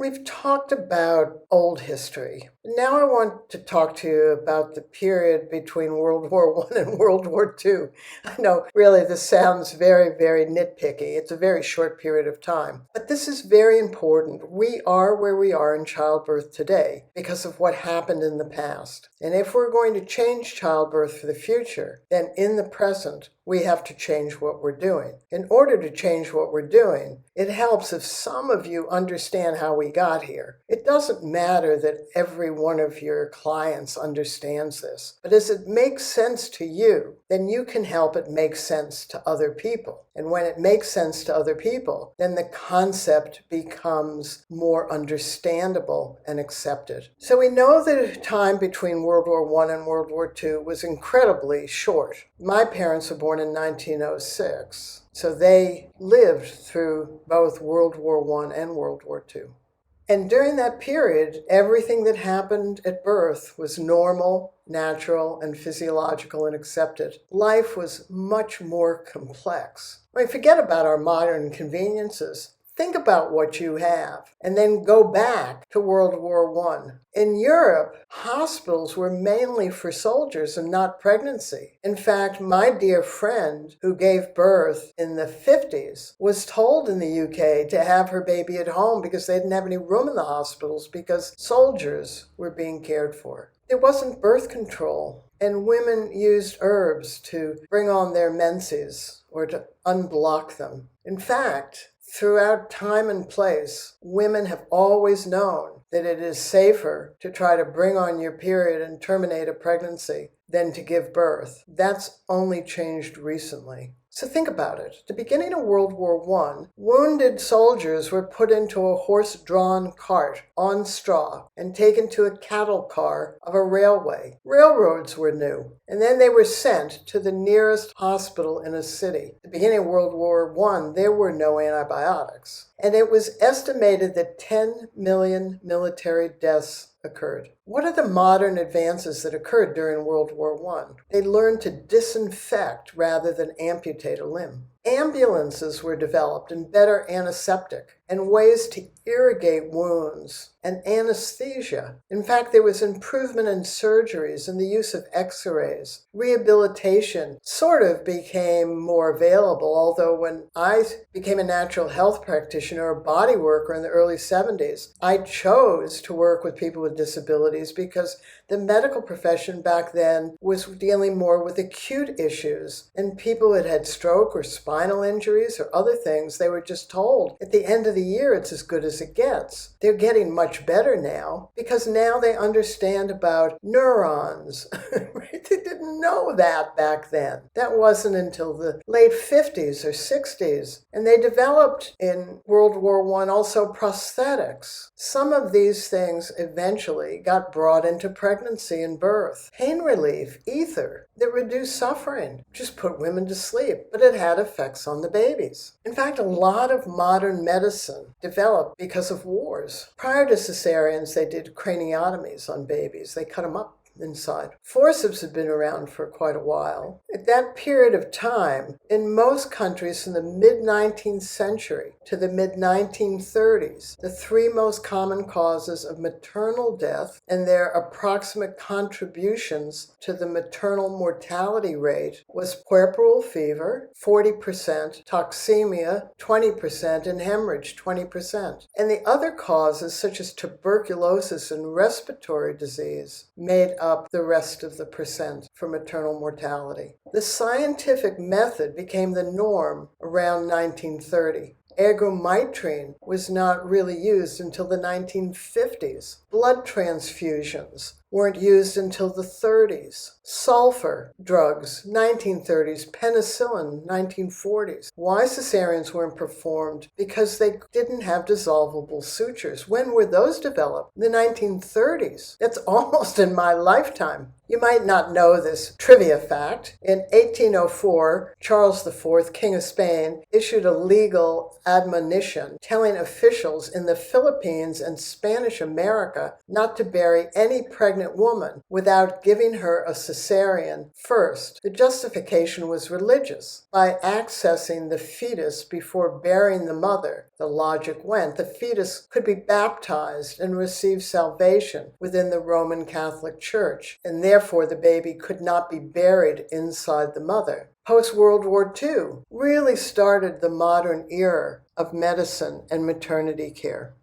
We've talked about old history. Now I want to talk to you about the period between World War I and World War II. I know, really, this sounds very, very nitpicky. It's a very short period of time. But this is very important. We are where we are in childbirth today because of what happened in the past. And if we're going to change childbirth for the future, then in the present, we have to change what we're doing. In order to change what we're doing, it helps if some of you understand how we got here. It doesn't matter that every one of your clients understands this, but as it makes sense to you, then you can help it make sense to other people. And when it makes sense to other people, then the concept becomes more understandable and accepted. So we know the time between World War I and World War II was incredibly short. My parents were born in 1906, so they lived through both World War I and World War II. And during that period, everything that happened at birth was normal, natural, and physiological and accepted. Life was much more complex. I mean, forget about our modern conveniences. Think about what you have, and then go back to World War I. In Europe, hospitals were mainly for soldiers and not pregnancy. In fact, my dear friend who gave birth in the 50s was told in the UK to have her baby at home because they didn't have any room in the hospitals because soldiers were being cared for. There wasn't birth control, and women used herbs to bring on their menses or to unblock them. In fact, throughout time and place, women have always known that it is safer to try to bring on your period and terminate a pregnancy than to give birth. That's only changed recently. So think about it. At the beginning of World War I, wounded soldiers were put into a horse-drawn cart on straw and taken to a cattle car of a railway. Railroads were new, and then they were sent to the nearest hospital in a city. At the beginning of World War I, there were no antibiotics, and it was estimated that 10 million military deaths occurred. What are the modern advances that occurred during World War I? They learned to disinfect rather than amputate a limb. Ambulances were developed and better antiseptic, and ways to irrigate wounds and anesthesia. In fact, there was improvement in surgeries and the use of Xrays. Rehabilitation sort of became more available, although when I became a natural health practitioner or body worker in the early 70s, I chose to work with people with disabilities because the medical profession back then was dealing more with acute issues, and people that had stroke or spinal injuries or other things, they were just told at the end of the year it's as good as it gets. They're getting much better now because now they understand about neurons. Right? They didn't know that back then. That wasn't until the late 50s or 60s. And they developed in World War I also prosthetics. Some of these things eventually got brought into pregnancy and birth. Pain relief, ether, that reduced suffering, just put women to sleep, but it had effects on the babies. In fact, a lot of modern medicine developed because of wars. Prior to cesareans, they did craniotomies on babies. They cut them up inside. Forceps had been around for quite a while. At that period of time, in most countries from the mid-19th century to the mid-1930s, the three most common causes of maternal death and their approximate contributions to the maternal mortality rate was puerperal fever, 40%, toxemia, 20%, and hemorrhage, 20%. And the other causes, such as tuberculosis and respiratory disease, made up the rest of the percent for maternal mortality. The scientific method became the norm around 1930. Ergomitrine was not really used until the 1950s. Blood transfusions weren't used until the 30s. Sulfur drugs, 1930s. Penicillin, 1940s. Why cesareans weren't performed? Because they didn't have dissolvable sutures. When were those developed? The 1930s. That's almost in my lifetime. You might not know this trivia fact. In 1804, Charles IV, King of Spain, issued a legal admonition telling officials in the Philippines and Spanish America not to bury any pregnant pregnant woman without giving her a cesarean first. The justification was religious. By accessing the fetus before burying the mother, the logic went, the fetus could be baptized and receive salvation within the Roman Catholic Church, and therefore the baby could not be buried inside the mother. Post-World War II really started the modern era of medicine and maternity care.